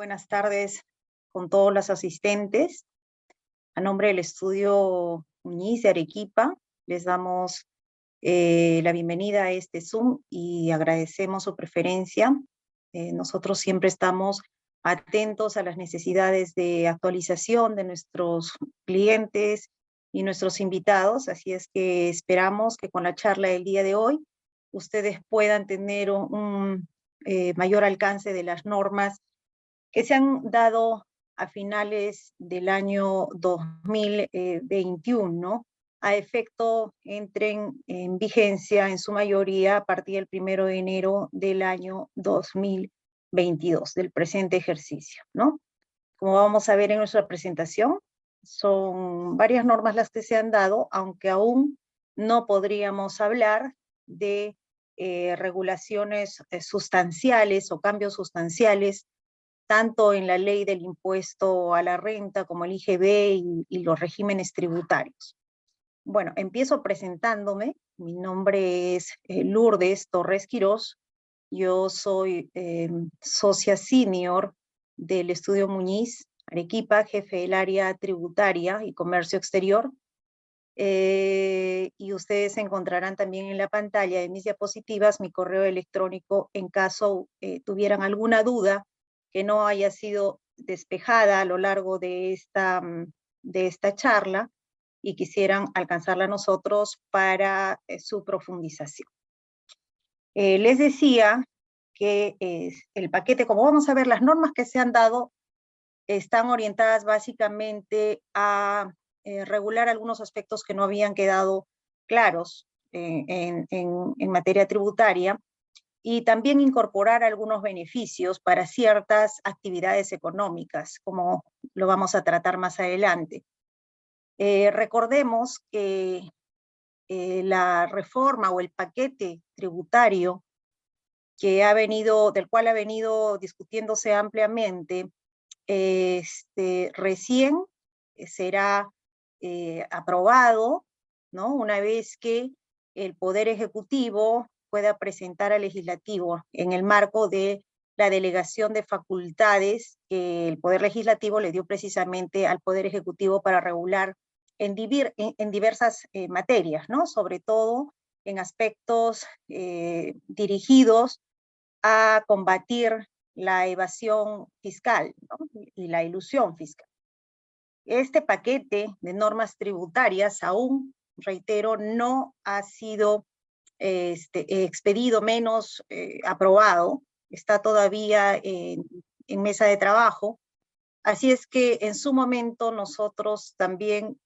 Buenas tardes con todos los asistentes. A nombre del estudio Muñiz de Arequipa, les damos la bienvenida a este Zoom y agradecemos su preferencia. Nosotros siempre estamos atentos a las necesidades de actualización de nuestros clientes y nuestros invitados, así es que esperamos que con la charla del día de hoy ustedes puedan tener un mayor alcance de las normas que se han dado a finales del año 2021, a efecto entren en vigencia en su mayoría a partir del 1 de enero del año 2022, del presente ejercicio, ¿no? Como vamos a ver en nuestra presentación, son varias normas las que se han dado, aunque aún no podríamos hablar de regulaciones sustanciales o cambios sustanciales tanto en la ley del impuesto a la renta como el IGB y los regímenes tributarios. Bueno, empiezo presentándome. Mi nombre es Lourdes Torres Quirós. Yo soy socia senior del Estudio Muñiz, Arequipa, jefe del área tributaria y comercio exterior. Y ustedes encontrarán también en la pantalla de mis diapositivas mi correo electrónico en caso tuvieran alguna duda que no haya sido despejada a lo largo de esta charla y quisieran alcanzarla a nosotros para su profundización. Les decía que el paquete, como vamos a ver, las normas que se han dado están orientadas básicamente a regular algunos aspectos que no habían quedado claros en materia tributaria, y también incorporar algunos beneficios para ciertas actividades económicas, como lo vamos a tratar más adelante. Recordemos que la reforma o el paquete tributario del cual ha venido discutiéndose ampliamente, recién será aprobado, ¿no? Una vez que el Poder Ejecutivo pueda presentar al Legislativo en el marco de la delegación de facultades que el Poder Legislativo le dio precisamente al Poder Ejecutivo para regular en diversas materias, ¿no? Sobre todo en aspectos dirigidos a combatir la evasión fiscal, ¿no? Y la ilusión fiscal. Este paquete de normas tributarias aún, reitero, no ha sido expedido, menos aprobado, está todavía en mesa de trabajo. Así es que en su momento nosotros también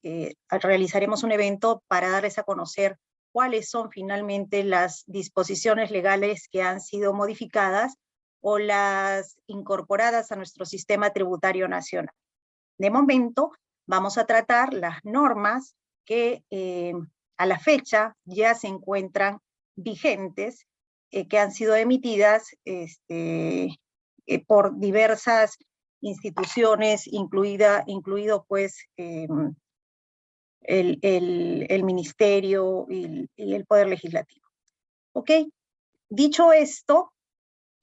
realizaremos un evento para darles a conocer cuáles son finalmente las disposiciones legales que han sido modificadas o las incorporadas a nuestro sistema tributario nacional. De momento vamos a tratar las normas que a la fecha ya se encuentran vigentes, que han sido emitidas por diversas instituciones, incluido pues el Ministerio y el Poder Legislativo. ¿Ok? Dicho esto,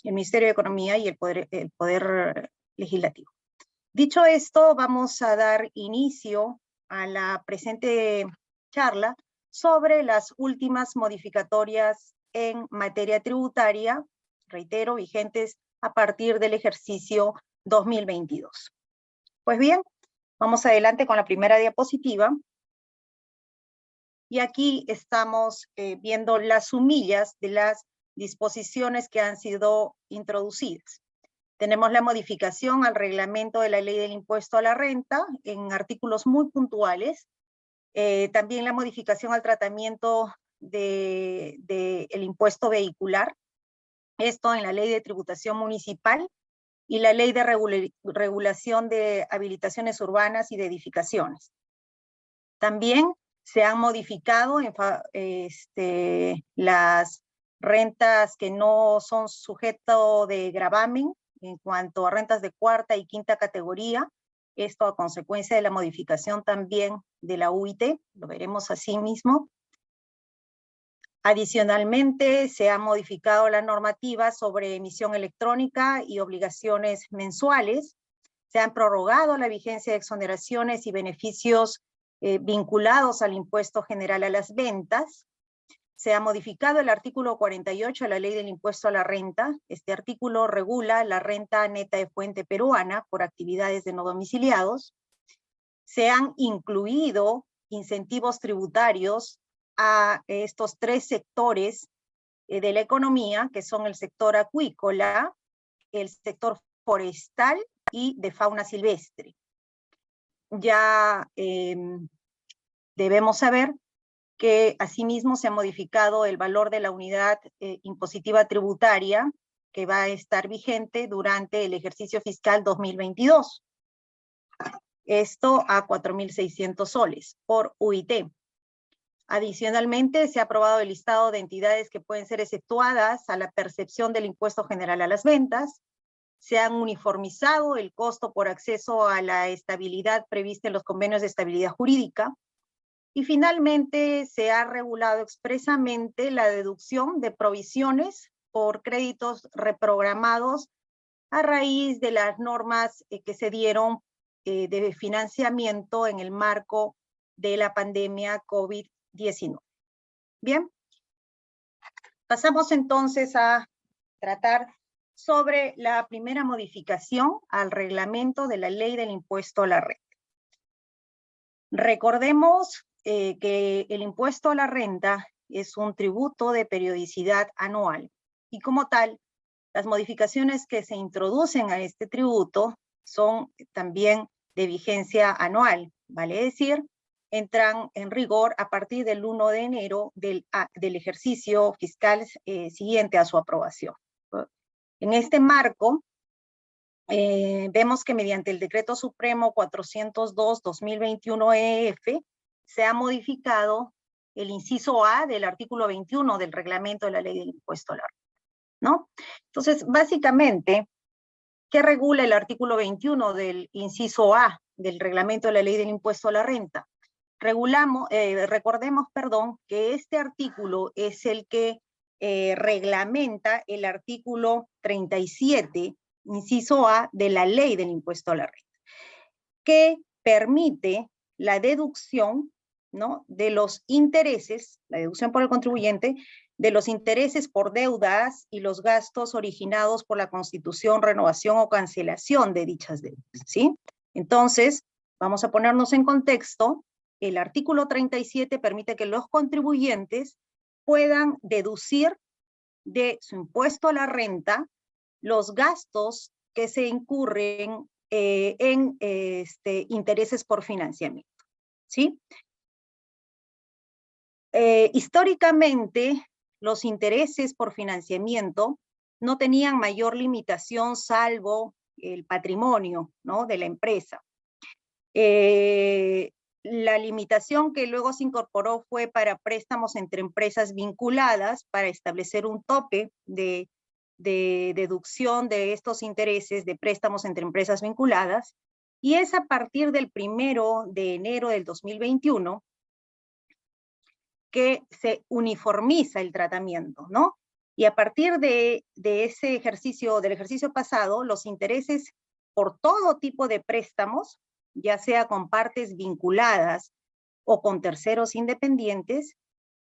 el Ministerio de Economía y el Poder Legislativo. Dicho esto, vamos a dar inicio a la presente charla sobre las últimas modificatorias en materia tributaria, reitero, vigentes a partir del ejercicio 2022. Pues bien, vamos adelante con la primera diapositiva. Y aquí estamos viendo las sumillas de las disposiciones que han sido introducidas. Tenemos la modificación al reglamento de la ley del impuesto a la renta en artículos muy puntuales. También la modificación al tratamiento del impuesto vehicular. Esto en la ley de tributación municipal y la ley de regulación de habilitaciones urbanas y de edificaciones. También se han modificado las rentas que no son sujeto de gravamen en cuanto a rentas de cuarta y quinta categoría, esto a consecuencia de la modificación también de la UIT, lo veremos así mismo. Adicionalmente, se ha modificado la normativa sobre emisión electrónica y obligaciones mensuales. Se han prorrogado la vigencia de exoneraciones y beneficios vinculados al impuesto general a las ventas. Se ha modificado el artículo 48 de la Ley del Impuesto a la Renta. Este artículo regula la renta neta de fuente peruana por actividades de no domiciliados. Se han incluido incentivos tributarios a estos tres sectores de la economía, que son el sector acuícola, el sector forestal y de fauna silvestre. Ya debemos saber que asimismo se ha modificado el valor de la unidad impositiva tributaria que va a estar vigente durante el ejercicio fiscal 2022. Esto a 4.600 soles por UIT. Adicionalmente, se ha aprobado el listado de entidades que pueden ser exceptuadas a la percepción del impuesto general a las ventas. Se han uniformizado el costo por acceso a la estabilidad prevista en los convenios de estabilidad jurídica. Y finalmente, se ha regulado expresamente la deducción de provisiones por créditos reprogramados a raíz de las normas que se dieron de financiamiento en el marco de la pandemia COVID-19. Bien, pasamos entonces a tratar sobre la primera modificación al reglamento de la Ley del Impuesto a la Renta. Recordemos que el impuesto a la renta es un tributo de periodicidad anual y como tal, las modificaciones que se introducen a este tributo son también de vigencia anual, vale decir, entran en rigor a partir del 1 de enero del ejercicio fiscal siguiente a su aprobación. En este marco, vemos que mediante el Decreto Supremo 402-2021 se ha modificado el inciso A del artículo 21 del reglamento de la Ley del Impuesto a la Renta, ¿no? Entonces, básicamente, ¿qué regula el artículo 21 del inciso A del reglamento de la Ley del Impuesto a la Renta? Recordemos, que este artículo es el que reglamenta el artículo 37, inciso A, de la Ley del Impuesto a la Renta, que permite la deducción, ¿no?, de los intereses, la deducción por el contribuyente, de los intereses por deudas y los gastos originados por la constitución, renovación o cancelación de dichas deudas, ¿sí? Entonces, vamos a ponernos en contexto. El artículo 37 permite que los contribuyentes puedan deducir de su impuesto a la renta los gastos que se incurren en intereses por financiamiento, ¿sí? Históricamente, los intereses por financiamiento no tenían mayor limitación salvo el patrimonio, ¿no?, de la empresa. La limitación que luego se incorporó fue para préstamos entre empresas vinculadas para establecer un tope de deducción de estos intereses de préstamos entre empresas vinculadas, y es a partir del 1 de enero del 2021 que se uniformiza el tratamiento, ¿no? Y a partir de ese ejercicio, del ejercicio pasado, los intereses por todo tipo de préstamos, ya sea con partes vinculadas o con terceros independientes,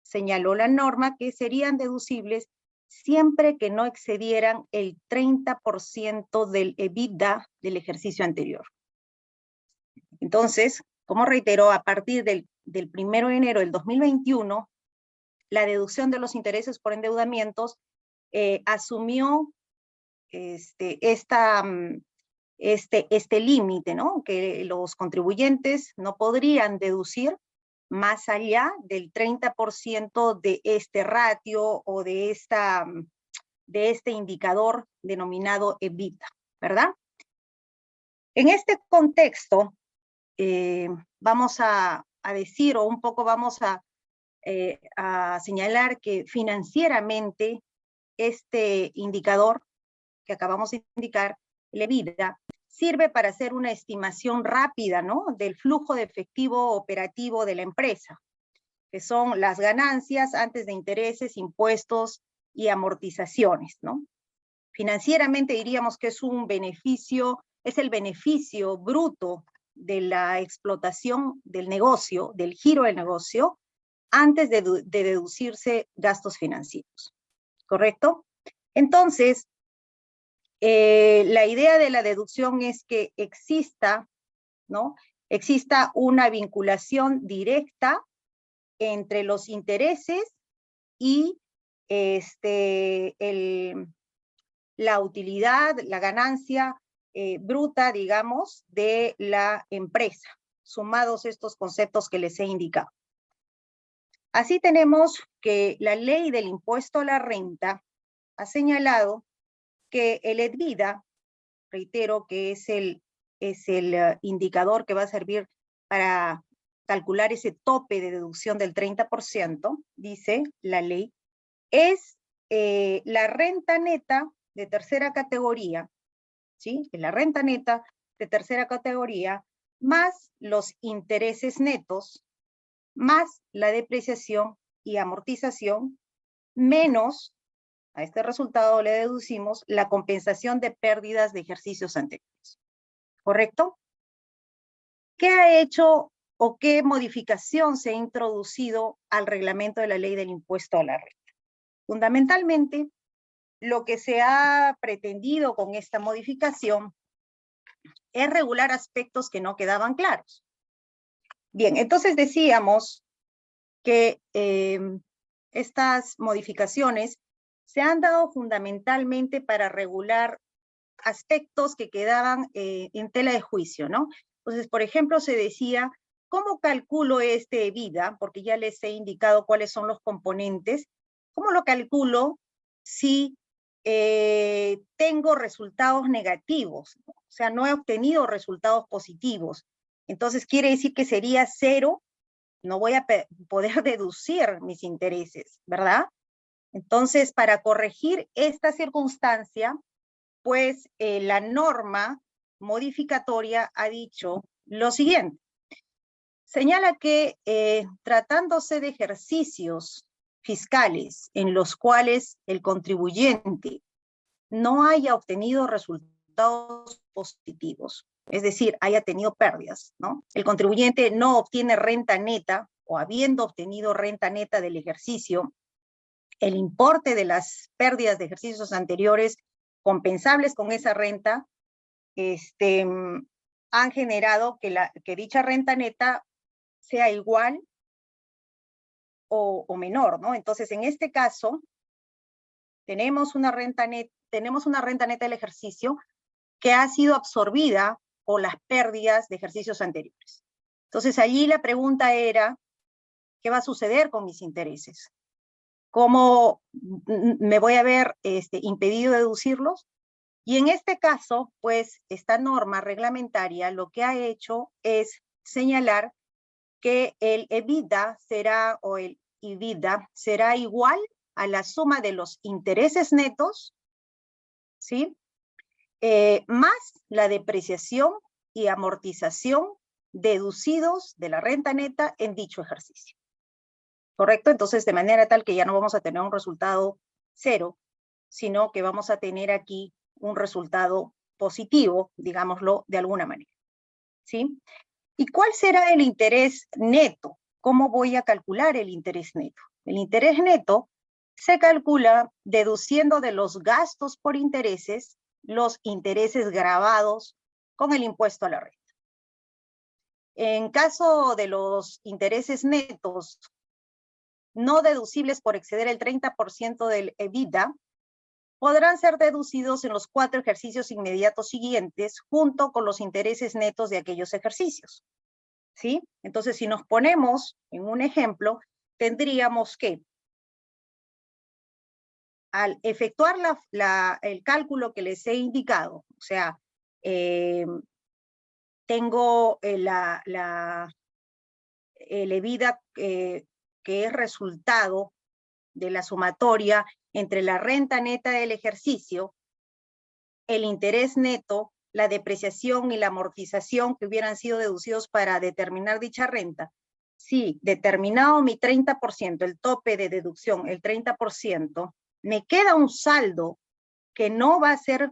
señaló la norma que serían deducibles siempre que no excedieran el 30% del EBITDA del ejercicio anterior. Entonces, como reitero, a partir del 1 de enero del 2021, la deducción de los intereses por endeudamientos asumió este límite, ¿no?, que los contribuyentes no podrían deducir más allá del 30% de este ratio o de este indicador denominado EBITDA, ¿verdad? En este contexto, vamos a decir, o un poco vamos a señalar que financieramente este indicador que acabamos de indicar, el EBITDA, sirve para hacer una estimación rápida, ¿no?, del flujo de efectivo operativo de la empresa. que son las ganancias antes de intereses, impuestos y amortizaciones, ¿no? Financieramente diríamos que es un beneficio, es el beneficio bruto de la explotación del negocio, del giro del negocio, antes de deducirse gastos financieros, ¿correcto? Entonces, la idea de la deducción es que exista, ¿no? Exista una vinculación directa entre los intereses y la utilidad, la ganancia bruta, digamos, de la empresa, sumados estos conceptos que les he indicado. Así tenemos que la ley del impuesto a la renta ha señalado que el EBITDA, reitero que es el indicador que va a servir para calcular ese tope de deducción del 30%, dice la ley, es la renta neta de tercera categoría, ¿sí? La renta neta de tercera categoría, más los intereses netos, más la depreciación y amortización, menos, a este resultado le deducimos, la compensación de pérdidas de ejercicios anteriores. ¿Correcto? ¿Qué ha hecho o qué modificación se ha introducido al reglamento de la ley del impuesto a la renta? Fundamentalmente, lo que se ha pretendido con esta modificación es regular aspectos que no quedaban claros. Bien, entonces decíamos que estas modificaciones se han dado fundamentalmente para regular aspectos que quedaban en tela de juicio, ¿no? Entonces, por ejemplo, se decía, ¿cómo calculo este EBITDA? Porque ya les he indicado cuáles son los componentes. ¿Cómo lo calculo si tengo resultados negativos? O sea, no he obtenido resultados positivos. Entonces, quiere decir que sería cero, no voy a poder deducir mis intereses, ¿verdad? Entonces, para corregir esta circunstancia, pues la norma modificatoria ha dicho lo siguiente. Señala que tratándose de ejercicios fiscales en los cuales el contribuyente no haya obtenido resultados positivos, es decir, haya tenido pérdidas, ¿no? El contribuyente no obtiene renta neta o habiendo obtenido renta neta del ejercicio, el importe de las pérdidas de ejercicios anteriores compensables con esa renta, han generado que dicha renta neta sea igual o menor, ¿no? Entonces, en este caso, tenemos una renta neta del ejercicio que ha sido absorbida por las pérdidas de ejercicios anteriores. Entonces, allí la pregunta era, ¿qué va a suceder con mis intereses? ¿Cómo me voy a ver impedido deducirlos? Y en este caso, pues, esta norma reglamentaria lo que ha hecho es señalar que el EBITDA será, o el EBITDA será igual a la suma de los intereses netos, ¿sí? Más la depreciación y amortización deducidos de la renta neta en dicho ejercicio. ¿Correcto? Entonces, de manera tal que ya no vamos a tener un resultado cero, sino que vamos a tener aquí un resultado positivo, digámoslo de alguna manera, ¿sí? ¿Y cuál será el interés neto? ¿Cómo voy a calcular el interés neto? El interés neto se calcula deduciendo de los gastos por intereses los intereses gravados con el impuesto a la renta. En caso de los intereses netos no deducibles por exceder el 30% del EBITDA, podrán ser deducidos en los 4 ejercicios inmediatos siguientes junto con los intereses netos de aquellos ejercicios. ¿Sí? Entonces, si nos ponemos en un ejemplo, tendríamos que, al efectuar el cálculo que les he indicado, o sea, tengo el EBITDA que es resultado de la sumatoria entre la renta neta del ejercicio, el interés neto, la depreciación y la amortización que hubieran sido deducidos para determinar dicha renta. si determinado mi 30%, el tope de deducción, el 30%, me queda un saldo que no va a ser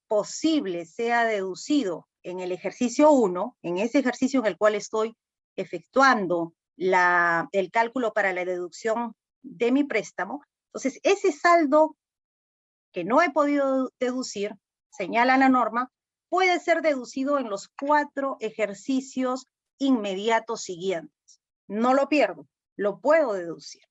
posible, sea deducido en el ejercicio 1, en ese ejercicio en el cual estoy efectuando el cálculo para la deducción de mi préstamo. Entonces, ese saldo que no he podido deducir, señala la norma, puede ser deducido en los 4 ejercicios inmediatos siguientes. No lo pierdo, lo puedo deducir,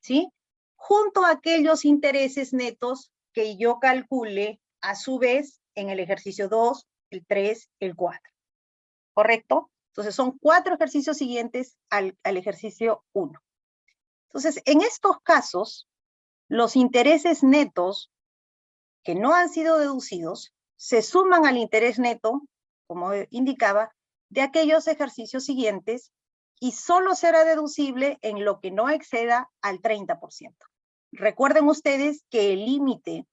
¿sí? Junto a aquellos intereses netos que yo calcule a su vez en el ejercicio 2, el 3, el 4. ¿Correcto? Entonces son 4 ejercicios siguientes al ejercicio 1. Entonces, en estos casos, los intereses netos que no han sido deducidos se suman al interés neto, como indicaba, de aquellos ejercicios siguientes y solo será deducible en lo que no exceda al 30%. Recuerden ustedes que el límite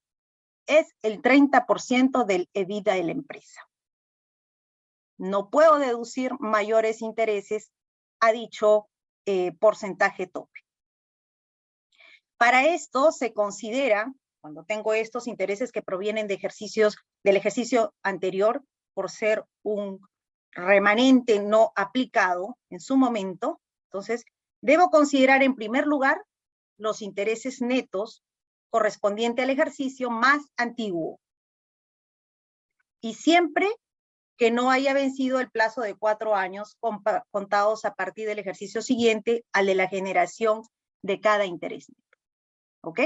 es el 30% del EBITDA de la empresa. No puedo deducir mayores intereses a dicho porcentaje tope. Para esto se considera, cuando tengo estos intereses que provienen de del ejercicio anterior, por ser un remanente no aplicado en su momento, entonces debo considerar en primer lugar los intereses netos correspondientes al ejercicio más antiguo. Y siempre que no haya vencido el plazo de 4 años contados a partir del ejercicio siguiente al de la generación de cada interés neto. ¿Ok?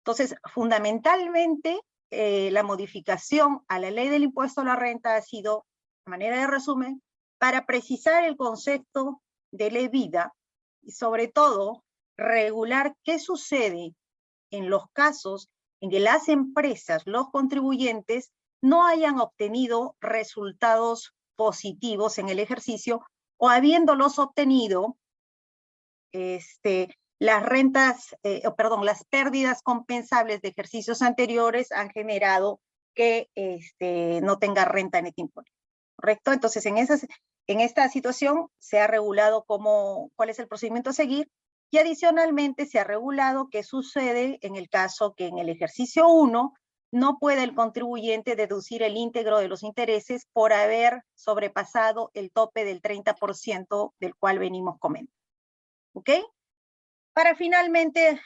Entonces, fundamentalmente, la modificación a la ley del impuesto a la renta ha sido, de manera de resumen, para precisar el concepto de la EBITDA y sobre todo regular qué sucede en los casos en que las empresas, los contribuyentes, no hayan obtenido resultados positivos en el ejercicio o habiéndolos obtenido, las las pérdidas compensables de ejercicios anteriores han generado que no tenga renta neta imponible. ¿Correcto? Entonces, en esta situación se ha regulado cuál es el procedimiento a seguir y adicionalmente se ha regulado qué sucede en el caso que en el ejercicio 1 no puede el contribuyente deducir el íntegro de los intereses por haber sobrepasado el tope del 30% del cual venimos comentando. ¿Ok? Para finalmente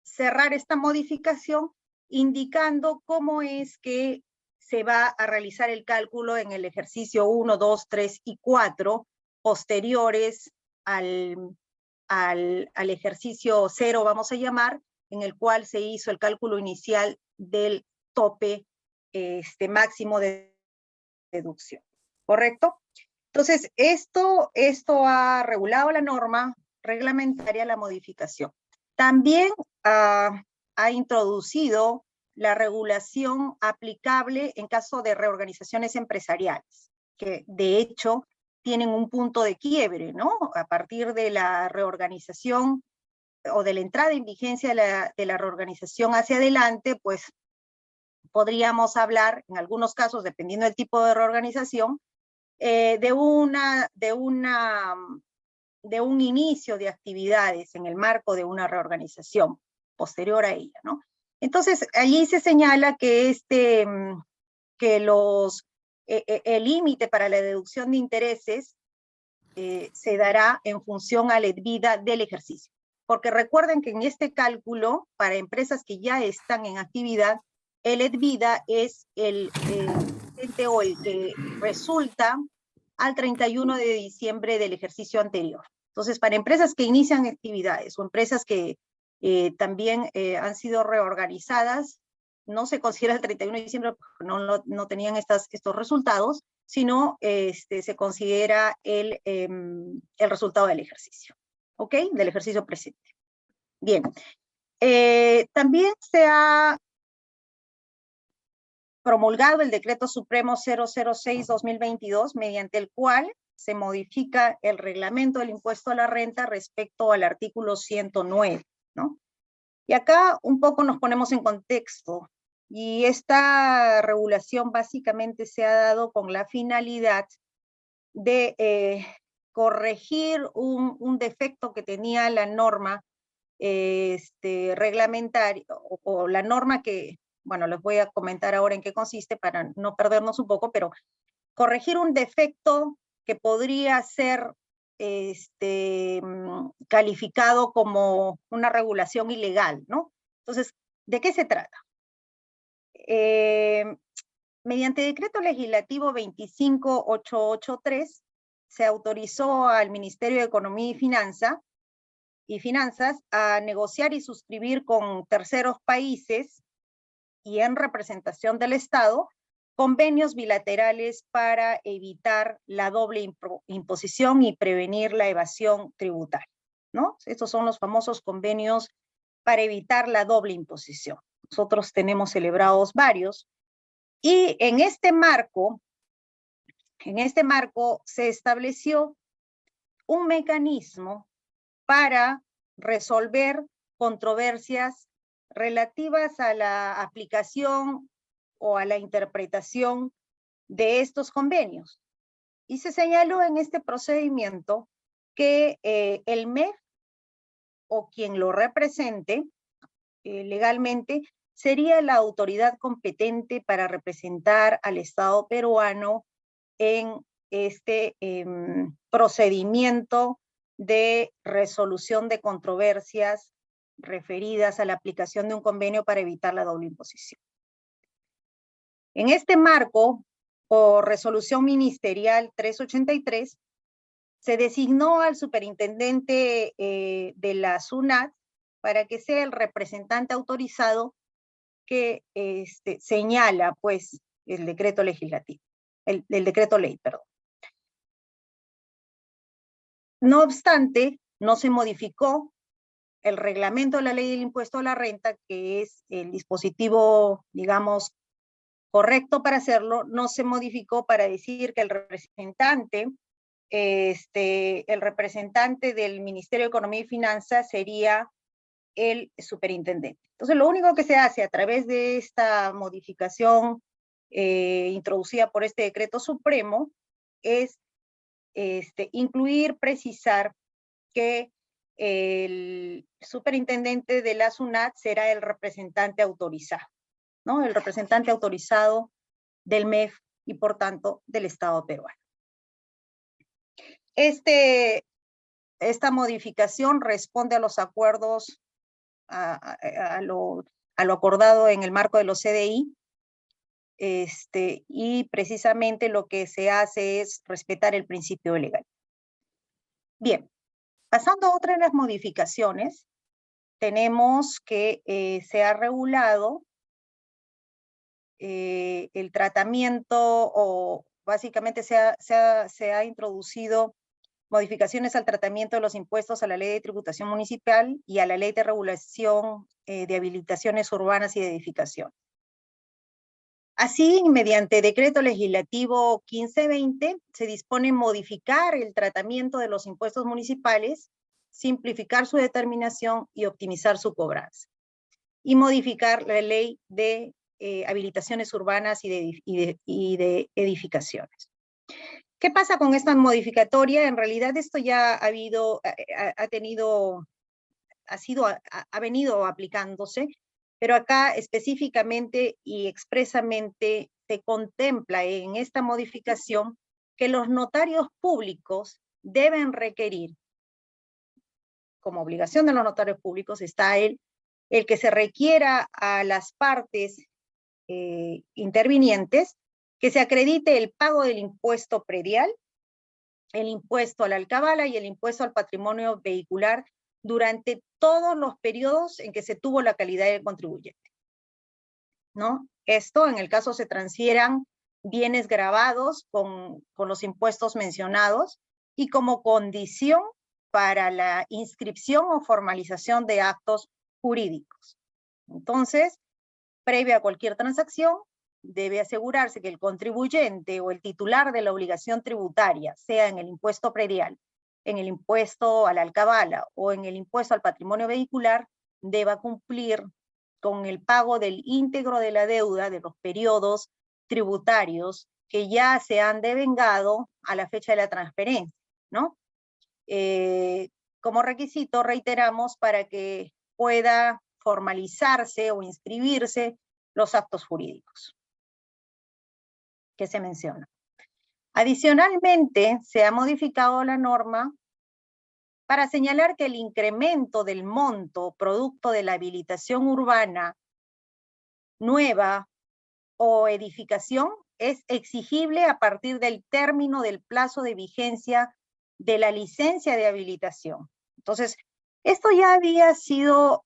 cerrar esta modificación, indicando cómo es que se va a realizar el cálculo en el ejercicio 1, 2, 3 y 4, posteriores al ejercicio 0, vamos a llamar, en el cual se hizo el cálculo inicial del tope máximo de deducción. ¿Correcto? Entonces, esto ha regulado la norma reglamentaria, la modificación. También ha introducido la regulación aplicable en caso de reorganizaciones empresariales, que de hecho tienen un punto de quiebre, ¿no? A partir de la reorganización o de la entrada en vigencia de la reorganización hacia adelante, pues podríamos hablar, en algunos casos, dependiendo del tipo de reorganización, de un inicio de actividades en el marco de una reorganización posterior a ella, ¿no? Entonces, allí se señala que el límite para la deducción de intereses se dará en función a la EBITDA del ejercicio. Porque recuerden que en este cálculo, para empresas que ya están en actividad, el EBITDA es el que resulta al 31 de diciembre del ejercicio anterior. Entonces, para empresas que inician actividades o empresas que también han sido reorganizadas, no se considera el 31 de diciembre porque no tenían estos resultados, sino se considera el resultado del ejercicio, ¿ok? Del ejercicio presente. Bien. También se ha promulgado el Decreto Supremo 006-2022, mediante el cual se modifica el reglamento del impuesto a la renta respecto al artículo 109, ¿no? Y acá un poco nos ponemos en contexto, y esta regulación básicamente se ha dado con la finalidad de corregir un defecto que tenía la norma reglamentaria, o la norma que, bueno, les voy a comentar ahora en qué consiste para no perdernos un poco, pero corregir un defecto que podría ser calificado como una regulación ilegal, ¿no? Entonces, ¿de qué se trata? Mediante decreto legislativo 25883, se autorizó al Ministerio de Economía y Finanzas a negociar y suscribir con terceros países y en representación del Estado convenios bilaterales para evitar la doble imposición y prevenir la evasión tributaria, ¿no? Estos son los famosos convenios para evitar la doble imposición. Nosotros tenemos celebrados varios, y en este marco se estableció un mecanismo para resolver controversias relativas a la aplicación o a la interpretación de estos convenios. Y se señaló en este procedimiento que el MEF o quien lo represente legalmente sería la autoridad competente para representar al Estado peruano en este procedimiento de resolución de controversias referidas a la aplicación de un convenio para evitar la doble imposición. En este marco, por resolución ministerial 383, se designó al superintendente de la SUNAT para que sea el representante autorizado que señala, pues, el decreto legislativo, el decreto ley, perdón. No obstante, no se modificó el reglamento de la ley del impuesto a la renta, que es el dispositivo, digamos, correcto para hacerlo. No se modificó para decir que el representante del Ministerio de Economía y Finanzas sería el superintendente. Entonces, lo único que se hace a través de esta modificación introducida por este decreto supremo es incluir, precisar que el superintendente de la SUNAT será el representante autorizado, ¿no? El representante autorizado del MEF y, por tanto, del Estado peruano. Esta modificación responde a los acuerdos, a lo acordado en el marco de los CDI, y precisamente lo que se hace es respetar el principio de legalidad. Bien, pasando a otra de las modificaciones, tenemos que se ha regulado el tratamiento, o básicamente se ha introducido modificaciones al tratamiento de los impuestos a la Ley de Tributación Municipal y a la Ley de Regulación de Habilitaciones Urbanas y de Edificación. Así, mediante decreto legislativo 1520, se dispone modificar el tratamiento de los impuestos municipales, simplificar su determinación y optimizar su cobranza. Y modificar la Ley de Habilitaciones Urbanas y de Edificaciones. ¿Qué pasa con esta modificatoria? En realidad esto ya ha venido aplicándose, pero acá específicamente y expresamente se contempla en esta modificación que los notarios públicos deben requerir, como obligación de los notarios públicos está el que se requiera a las partes intervinientes que se acredite el pago del impuesto predial, el impuesto a la alcabala y el impuesto al patrimonio vehicular durante todos los periodos en que se tuvo la calidad del contribuyente, ¿no? Esto, en el caso se transfieran bienes gravados con los impuestos mencionados y como condición para la inscripción o formalización de actos jurídicos. Entonces, previa a cualquier transacción, debe asegurarse que el contribuyente o el titular de la obligación tributaria, sea en el impuesto predial, en el impuesto a la alcabala o en el impuesto al patrimonio vehicular, deba cumplir con el pago del íntegro de la deuda de los periodos tributarios que ya se han devengado a la fecha de la transferencia, ¿no? como requisito, reiteramos, para que pueda formalizarse o inscribirse los actos jurídicos que se mencionan. Adicionalmente, se ha modificado la norma para señalar que el incremento del monto producto de la habilitación urbana nueva o edificación es exigible a partir del término del plazo de vigencia de la licencia de habilitación. Entonces, esto ya había sido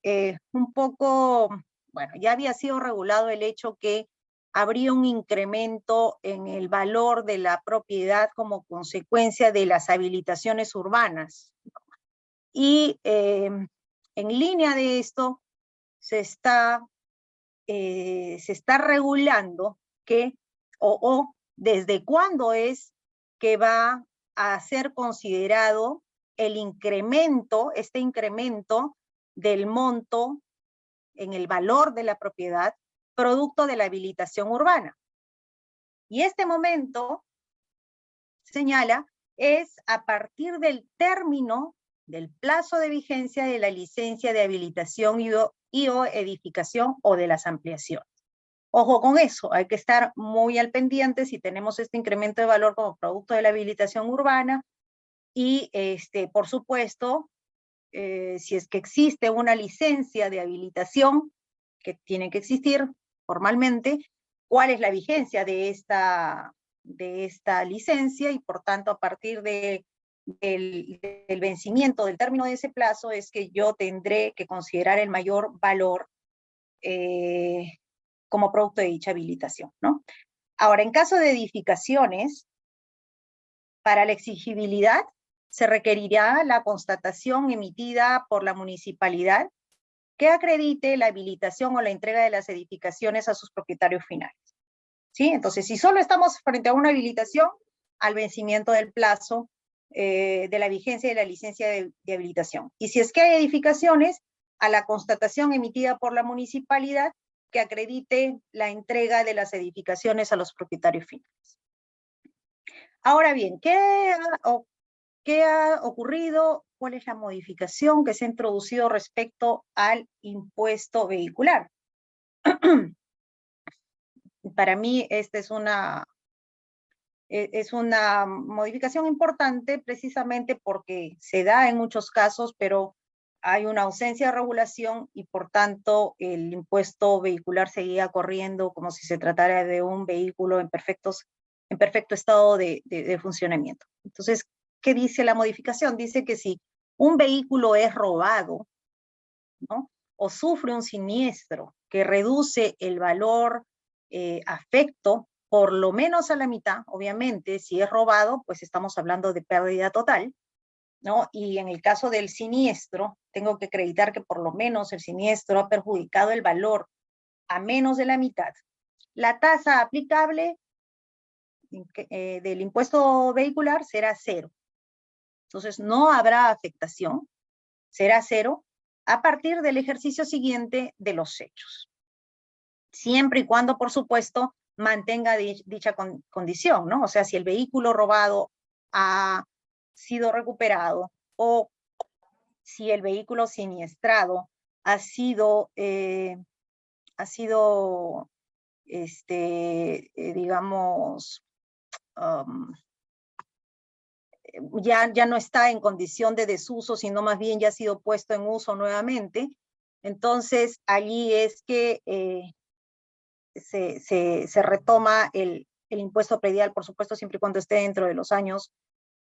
un poco, bueno, ya había sido regulado el hecho que habría un incremento en el valor de la propiedad como consecuencia de las habilitaciones urbanas. Y en línea de esto se está regulando que, o desde cuándo es que va a ser considerado el incremento, este incremento del monto en el valor de la propiedad, producto de la habilitación urbana. Y este momento, señala, es a partir del término del plazo de vigencia de la licencia de habilitación y o edificación o de las ampliaciones. Ojo con eso, hay que estar muy al pendiente si tenemos este incremento de valor como producto de la habilitación urbana y, por supuesto, si es que existe una licencia de habilitación, que tiene que existir formalmente, cuál es la vigencia de esta licencia y, por tanto, a partir del vencimiento del término de ese plazo es que yo tendré que considerar el mayor valor como producto de dicha habilitación, ¿no? Ahora, en caso de edificaciones, para la exigibilidad se requerirá la constatación emitida por la municipalidad que acredite la habilitación o la entrega de las edificaciones a sus propietarios finales. ¿Sí? Entonces, si solo estamos frente a una habilitación, al vencimiento del plazo de la vigencia de la licencia de habilitación. Y si es que hay edificaciones, a la constatación emitida por la municipalidad que acredite la entrega de las edificaciones a los propietarios finales. Ahora bien, ¿qué ha ocurrido? ¿Cuál es la modificación que se ha introducido respecto al impuesto vehicular? Para mí esta es una modificación importante precisamente porque se da en muchos casos, pero hay una ausencia de regulación y por tanto el impuesto vehicular seguía corriendo como si se tratara de un vehículo en perfecto estado de funcionamiento. Entonces, ¿qué dice la modificación? Dice que si un vehículo es robado, ¿no? O sufre un siniestro que reduce el valor afecto por lo menos a la mitad, obviamente, si es robado, pues estamos hablando de pérdida total, ¿no? Y en el caso del siniestro, tengo que acreditar que por lo menos el siniestro ha perjudicado el valor a menos de la mitad. La tasa aplicable del impuesto vehicular será 0. Entonces, no habrá afectación, será 0 a partir del ejercicio siguiente de los hechos. Siempre y cuando, por supuesto, mantenga dicha condición, ¿no? O sea, si el vehículo robado ha sido recuperado o si el vehículo siniestrado ha sido digamos, ya no está en condición de desuso, sino más bien ya ha sido puesto en uso nuevamente. Entonces, allí es que se retoma el impuesto predial, por supuesto, siempre y cuando esté dentro de los años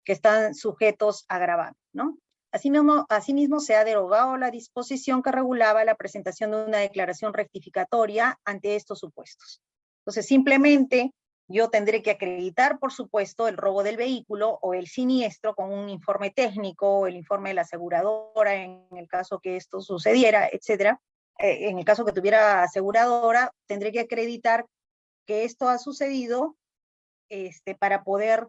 que están sujetos a gravamen, ¿no? Asimismo, se ha derogado la disposición que regulaba la presentación de una declaración rectificatoria ante estos supuestos. Entonces, simplemente yo tendré que acreditar, por supuesto, el robo del vehículo o el siniestro con un informe técnico, el informe de la aseguradora en el caso que esto sucediera, etcétera. En el caso que tuviera aseguradora, tendré que acreditar que esto ha sucedido para poder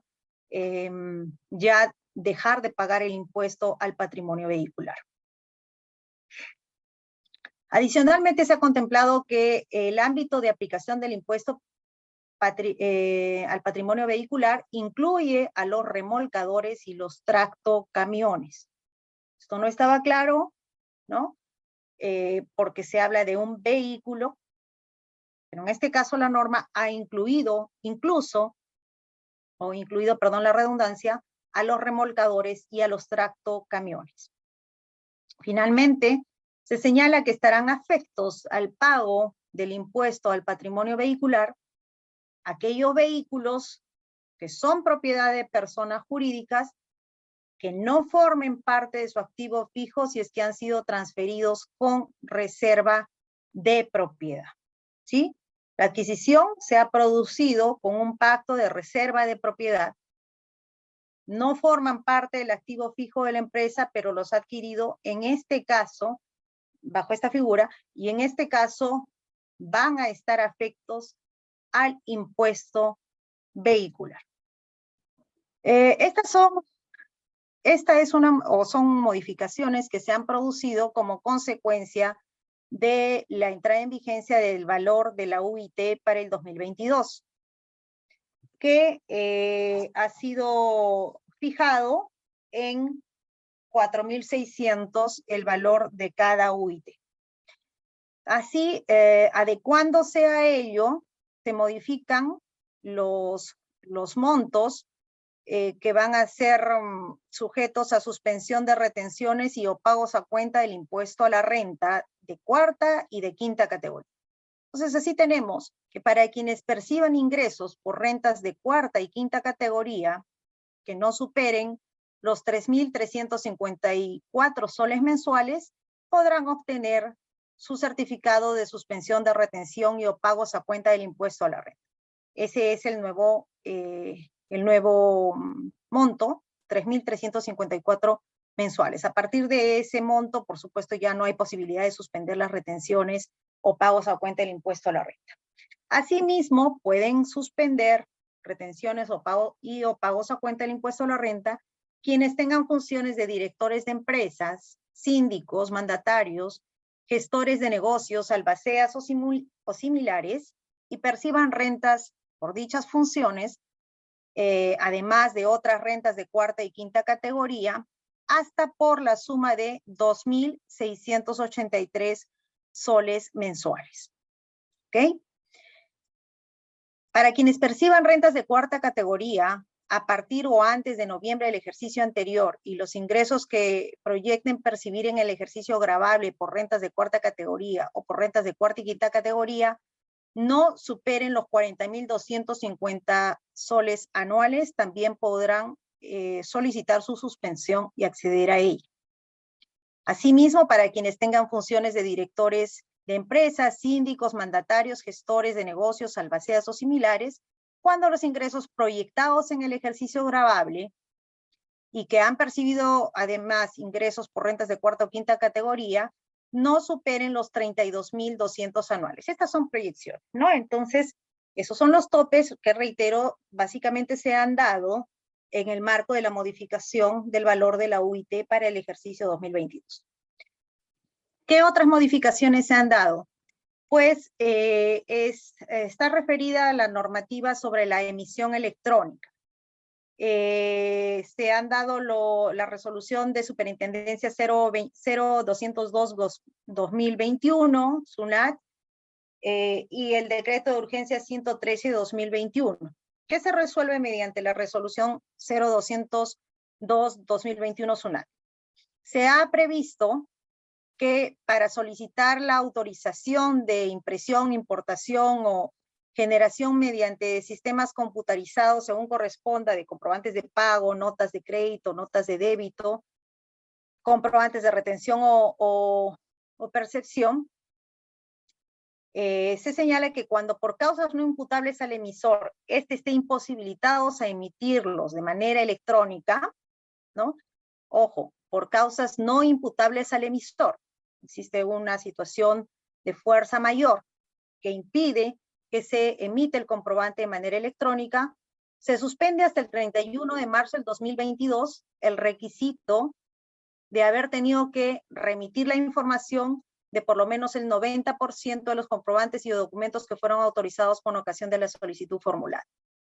ya dejar de pagar el impuesto al patrimonio vehicular. Adicionalmente, se ha contemplado que el ámbito de aplicación del impuesto al patrimonio vehicular incluye a los remolcadores y los tractocamiones. Esto no estaba claro, ¿no? Porque se habla de un vehículo, pero en este caso la norma ha incluido perdón, la redundancia, a los remolcadores y a los tractocamiones. Finalmente, se señala que estarán afectos al pago del impuesto al patrimonio vehicular aquellos vehículos que son propiedad de personas jurídicas que no formen parte de su activo fijo si es que han sido transferidos con reserva de propiedad, ¿sí? La adquisición se ha producido con un pacto de reserva de propiedad. No forman parte del activo fijo de la empresa, pero los ha adquirido en este caso, bajo esta figura, y en este caso van a estar afectos al impuesto vehicular. Son modificaciones que se han producido como consecuencia de la entrada en vigencia del valor de la UIT para el 2022, que ha sido fijado en 4.600 el valor de cada UIT. Así, adecuándose a ello, se modifican los montos que van a ser sujetos a suspensión de retenciones y o pagos a cuenta del impuesto a la renta de cuarta y de quinta categoría. Entonces, así tenemos que para quienes perciban ingresos por rentas de cuarta y quinta categoría que no superen los 3.354 soles mensuales, podrán obtener su certificado de suspensión de retención y o pagos a cuenta del impuesto a la renta. Ese es el nuevo monto, 3.354 mensuales. A partir de ese monto, por supuesto, ya no hay posibilidad de suspender las retenciones o pagos a cuenta del impuesto a la renta. Asimismo, pueden suspender retenciones o pagos a cuenta del impuesto a la renta quienes tengan funciones de directores de empresas, síndicos, mandatarios, gestores de negocios, albaceas o similares y perciban rentas por dichas funciones, además de otras rentas de cuarta y quinta categoría, hasta por la suma de 2.683 soles mensuales. ¿Ok? Para quienes perciban rentas de cuarta categoría, a partir o antes de noviembre del ejercicio anterior y los ingresos que proyecten percibir en el ejercicio gravable por rentas de cuarta categoría o por rentas de cuarta y quinta categoría, no superen los 40.250 soles anuales, también podrán solicitar su suspensión y acceder a ella. Asimismo, para quienes tengan funciones de directores de empresas, síndicos, mandatarios, gestores de negocios, albaceas o similares, cuando los ingresos proyectados en el ejercicio gravable y que han percibido además ingresos por rentas de cuarta o quinta categoría, no superen los 32.200 anuales. Estas son proyecciones, ¿no? Entonces, esos son los topes que, reitero, básicamente se han dado en el marco de la modificación del valor de la UIT para el ejercicio 2022. ¿Qué otras modificaciones se han dado? Pues está referida a la normativa sobre la emisión electrónica. Se han dado la resolución de superintendencia 0202-2021, SUNAT, y el decreto de urgencia 113-2021, que se resuelve mediante la resolución 0202-2021, SUNAT. Se ha previsto que para solicitar la autorización de impresión, importación o generación mediante sistemas computarizados según corresponda de comprobantes de pago, notas de crédito, notas de débito, comprobantes de retención o percepción, se señala que cuando por causas no imputables al emisor, este esté imposibilitado a emitirlos de manera electrónica, ¿no? Ojo, por causas no imputables al emisor. Existe una situación de fuerza mayor que impide que se emite el comprobante de manera electrónica, se suspende hasta el 31 de marzo del 2022 el requisito de haber tenido que remitir la información de por lo menos el 90% de los comprobantes y documentos que fueron autorizados con ocasión de la solicitud formulada.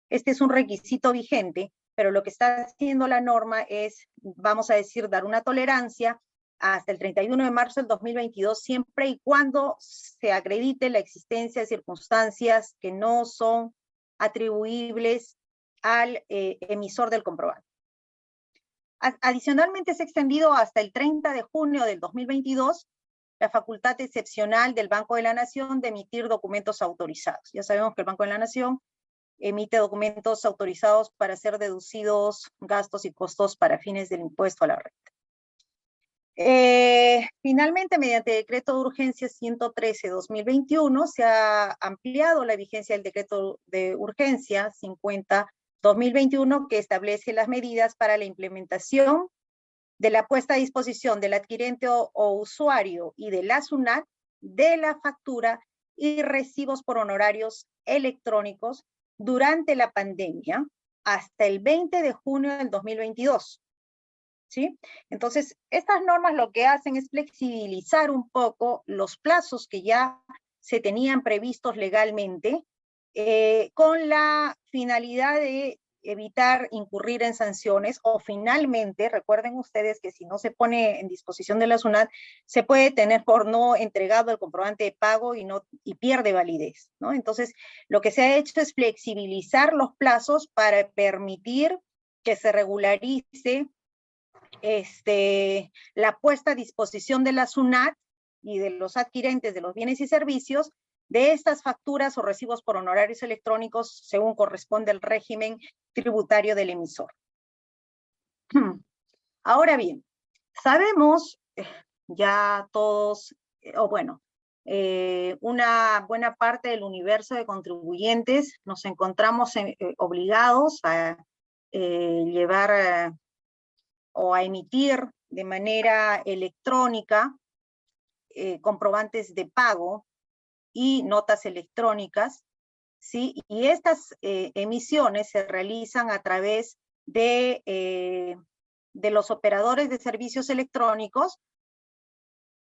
Este es un requisito vigente, pero lo que está haciendo la norma es, vamos a decir, dar una tolerancia hasta el 31 de marzo del 2022, siempre y cuando se acredite la existencia de circunstancias que no son atribuibles al emisor del comprobante. Adicionalmente, se ha extendido hasta el 30 de junio del 2022 la facultad excepcional del Banco de la Nación de emitir documentos autorizados. Ya sabemos que el Banco de la Nación emite documentos autorizados para ser deducidos gastos y costos para fines del impuesto a la renta. Finalmente, mediante decreto de urgencia 113-2021, se ha ampliado la vigencia del decreto de urgencia 50-2021, que establece las medidas para la implementación de la puesta a disposición del adquirente o usuario y de la SUNAT de la factura y recibos por honorarios electrónicos durante la pandemia hasta el 20 de junio del 2022. ¿Sí? Entonces, estas normas lo que hacen es flexibilizar un poco los plazos que ya se tenían previstos legalmente, con la finalidad de evitar incurrir en sanciones, o finalmente, recuerden ustedes que si no se pone en disposición de la SUNAT, se puede tener por no entregado el comprobante de pago y pierde validez, ¿no? Entonces, lo que se ha hecho es flexibilizar los plazos para permitir que se regularice la puesta a disposición de la SUNAT y de los adquirentes de los bienes y servicios de estas facturas o recibos por honorarios electrónicos según corresponde al régimen tributario del emisor. Ahora bien, sabemos ya todos, una buena parte del universo de contribuyentes nos encontramos obligados a llevar o a emitir de manera electrónica comprobantes de pago y notas electrónicas, ¿sí? Y estas emisiones se realizan a través de los operadores de servicios electrónicos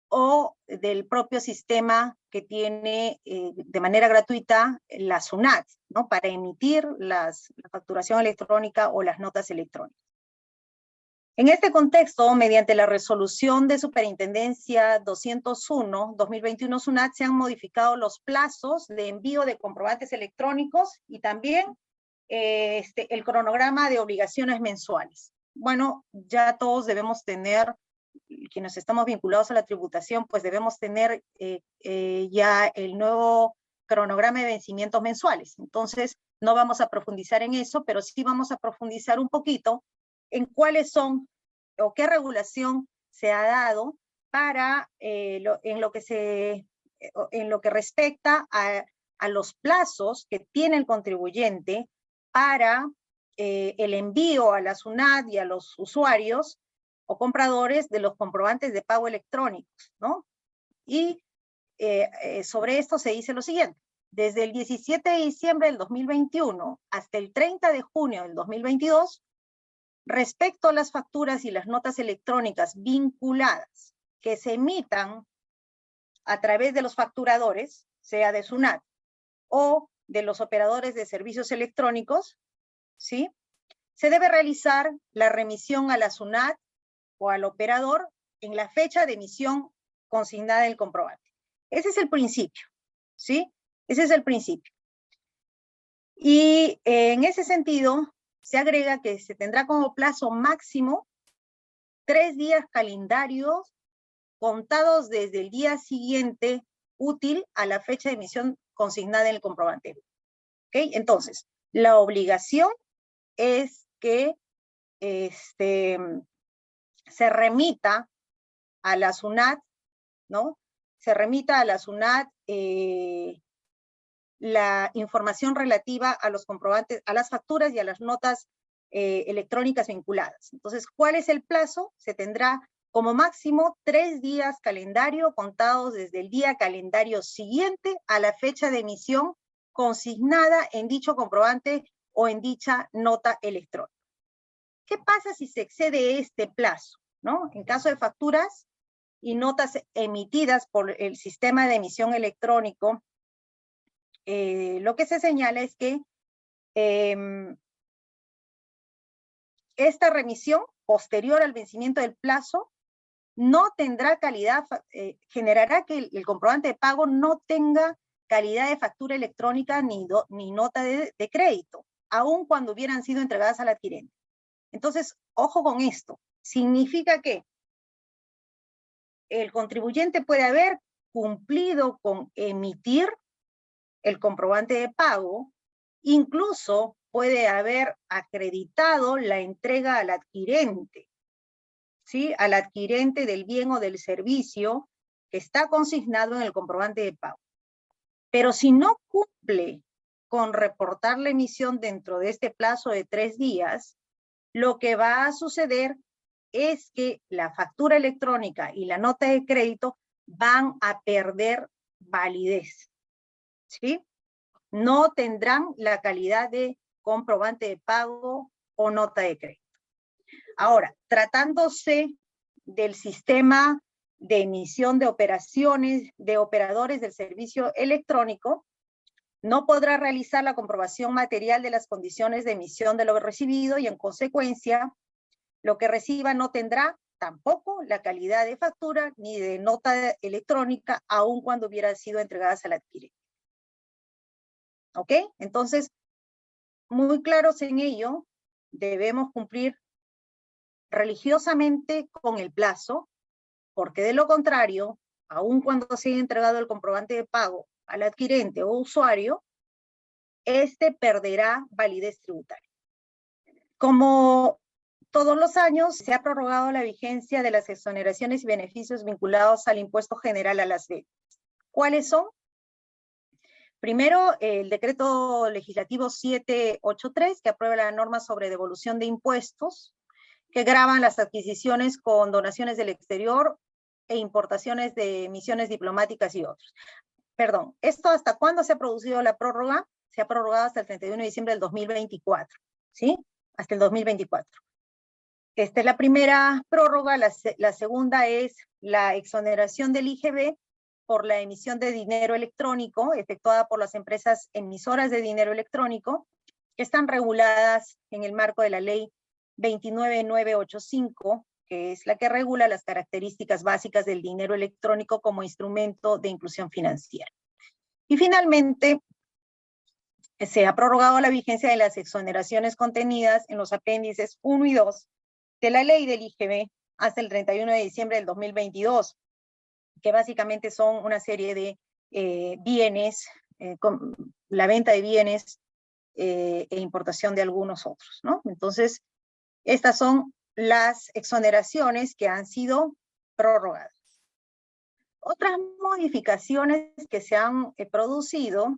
o del propio sistema que tiene de manera gratuita la SUNAT, ¿no? Para emitir la facturación electrónica o las notas electrónicas. En este contexto, mediante la resolución de Superintendencia 201-2021 SUNAT, se han modificado los plazos de envío de comprobantes electrónicos y también el cronograma de obligaciones mensuales. Bueno, ya todos debemos tener, quienes estamos vinculados a la tributación, pues debemos tener ya el nuevo cronograma de vencimientos mensuales. Entonces, no vamos a profundizar en eso, pero sí vamos a profundizar un poquito en cuáles son o qué regulación se ha dado para en lo que respecta a los plazos que tiene el contribuyente para el envío a la SUNAT y a los usuarios o compradores de los comprobantes de pago electrónicos, ¿no? Y sobre esto se dice lo siguiente: desde el 17 de diciembre del 2021 hasta el 30 de junio del 2022, respecto a las facturas y las notas electrónicas vinculadas que se emitan a través de los facturadores, sea de SUNAT o de los operadores de servicios electrónicos, ¿sí? Se debe realizar la remisión a la SUNAT o al operador en la fecha de emisión consignada del comprobante. Ese es el principio, ¿sí? Ese es el principio. Y en ese sentido, se agrega que se tendrá como plazo máximo 3 días calendarios contados desde el día siguiente útil a la fecha de emisión consignada en el comprobante. ¿Okay? Entonces, la obligación es que se remita a la SUNAT, ¿no? Se remita a la SUNAT la información relativa a los comprobantes, a las facturas y a las notas electrónicas vinculadas. Entonces, ¿cuál es el plazo? Se tendrá como máximo 3 días calendario contados desde el día calendario siguiente a la fecha de emisión consignada en dicho comprobante o en dicha nota electrónica. ¿Qué pasa si se excede este plazo? ¿No? En caso de facturas, y notas emitidas por el sistema de emisión electrónico, lo que se señala es que esta remisión posterior al vencimiento del plazo no tendrá calidad, generará que el comprobante de pago no tenga calidad de factura electrónica ni nota de crédito, aun cuando hubieran sido entregadas al adquirente. Entonces, ojo con esto. Significa que el contribuyente puede haber cumplido con emitir el comprobante de pago, incluso puede haber acreditado la entrega al adquirente, ¿sí? Al adquirente del bien o del servicio que está consignado en el comprobante de pago. Pero si no cumple con reportar la emisión dentro de este plazo de 3 días, lo que va a suceder es que la factura electrónica y la nota de crédito van a perder validez, ¿sí? No tendrán la calidad de comprobante de pago o nota de crédito. Ahora, tratándose del sistema de emisión de operaciones de operadores del servicio electrónico, no podrá realizar la comprobación material de las condiciones de emisión de lo recibido y en consecuencia, lo que reciba no tendrá tampoco la calidad de factura ni de nota electrónica, aun cuando hubiera sido entregadas al adquirente. ¿Ok? Entonces, muy claros en ello, debemos cumplir religiosamente con el plazo, porque de lo contrario, aun cuando se haya entregado el comprobante de pago al adquirente o usuario, este perderá validez tributaria. Como todos los años, se ha prorrogado la vigencia de las exoneraciones y beneficios vinculados al impuesto general a las ventas. ¿Cuáles son? Primero, el decreto legislativo 783, que aprueba la norma sobre devolución de impuestos, que gravan las adquisiciones con donaciones del exterior e importaciones de misiones diplomáticas y otros. Perdón, ¿esto hasta cuándo se ha producido la prórroga? Se ha prorrogado hasta el 31 de diciembre del 2024, ¿sí? Hasta el 2024. Esta es la primera prórroga. La segunda es la exoneración del IGB por la emisión de dinero electrónico efectuada por las empresas emisoras de dinero electrónico, que están reguladas en el marco de la ley 29985, que es la que regula las características básicas del dinero electrónico como instrumento de inclusión financiera. Y finalmente, se ha prorrogado la vigencia de las exoneraciones contenidas en los apéndices 1 y 2 de la ley del IGB hasta el 31 de diciembre del 2022, que básicamente son una serie de bienes, la venta de bienes e importación de algunos otros, ¿no? Entonces, estas son las exoneraciones que han sido prorrogadas. Otras modificaciones que se han producido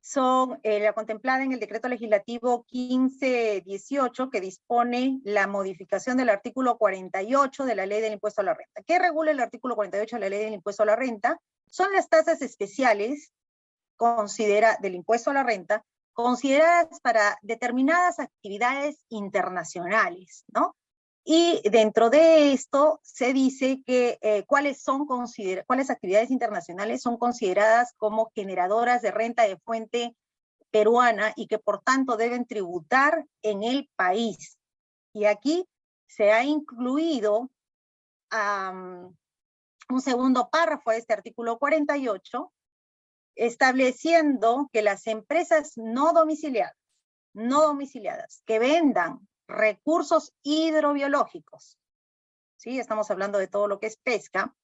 son la contemplada en el decreto legislativo 1518, que dispone la modificación del artículo 48 de la ley del impuesto a la renta. ¿Qué regula el artículo 48 de la ley del impuesto a la renta? Son las tasas especiales del impuesto a la renta, consideradas para determinadas actividades internacionales, ¿no? Y dentro de esto se dice que cuáles actividades internacionales son consideradas como generadoras de renta de fuente peruana y que por tanto deben tributar en el país. Y aquí se ha incluido un segundo párrafo de este artículo 48, estableciendo que las empresas no domiciliadas que vendan recursos hidrobiológicos, ¿sí? Estamos hablando de todo lo que es pesca,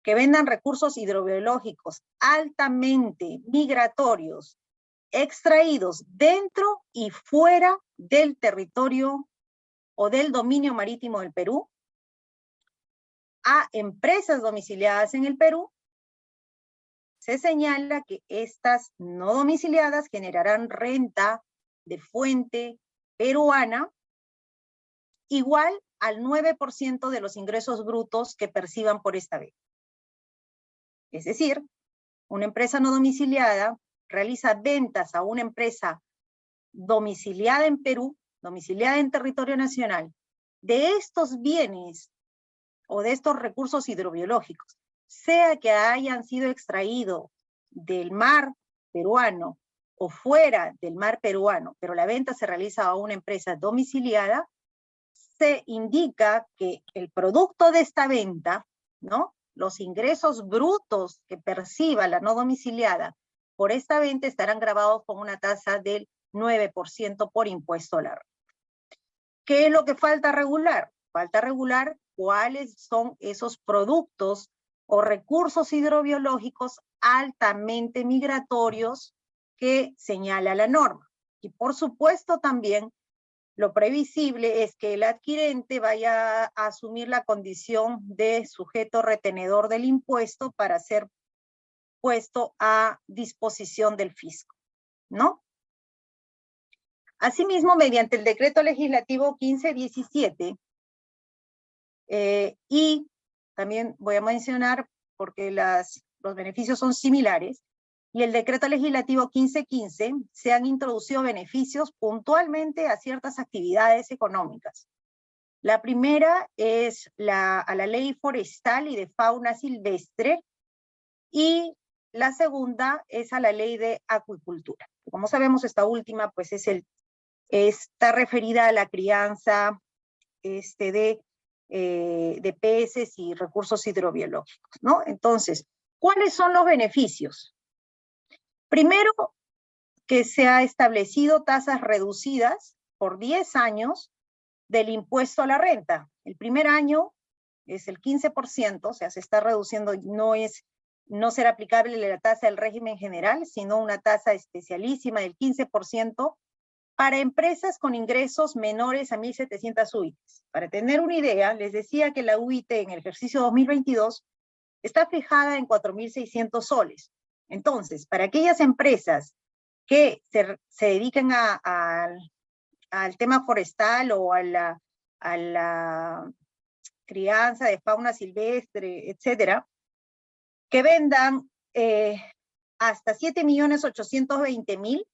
que vendan recursos hidrobiológicos altamente migratorios, extraídos dentro y fuera del territorio o del dominio marítimo del Perú, a empresas domiciliadas en el Perú, se señala que estas no domiciliadas generarán renta de fuente peruana igual al 9% de los ingresos brutos que perciban por esta vez. Es decir, una empresa no domiciliada realiza ventas a una empresa domiciliada en Perú, domiciliada en territorio nacional, de estos bienes o de estos recursos hidrobiológicos, sea que hayan sido extraídos del mar peruano o fuera del mar peruano, pero la venta se realiza a una empresa domiciliada, se indica que el producto de esta venta, ¿no?, los ingresos brutos que perciba la no domiciliada por esta venta estarán gravados con una tasa del 9% por impuesto a la renta. ¿Qué es lo que falta regular? Falta regular cuáles son esos productos o recursos hidrobiológicos altamente migratorios que señala la norma. Y por supuesto también lo previsible es que el adquirente vaya a asumir la condición de sujeto retenedor del impuesto para ser puesto a disposición del fisco, ¿no? Asimismo, mediante el decreto legislativo 1517, y también voy a mencionar, porque los beneficios son similares, y el decreto legislativo 1515, se han introducido beneficios puntualmente a ciertas actividades económicas. La primera es a la ley forestal y de fauna silvestre, y la segunda es a la ley de acuicultura. Como sabemos, esta última pues está referida a la crianza de peces y recursos hidrobiológicos, ¿no? Entonces, ¿cuáles son los beneficios? Primero, que se ha establecido tasas reducidas por 10 años del impuesto a la renta. El primer año es el 15%, o sea, se está reduciendo, no será aplicable la tasa del régimen general, sino una tasa especialísima del 15%, para empresas con ingresos menores a 1.700 UITs. Para tener una idea, les decía que la UIT en el ejercicio 2022 está fijada en 4.600 soles. Entonces, para aquellas empresas que se dediquen al tema forestal o a la crianza de fauna silvestre, etcétera, que vendan hasta 7.820.000,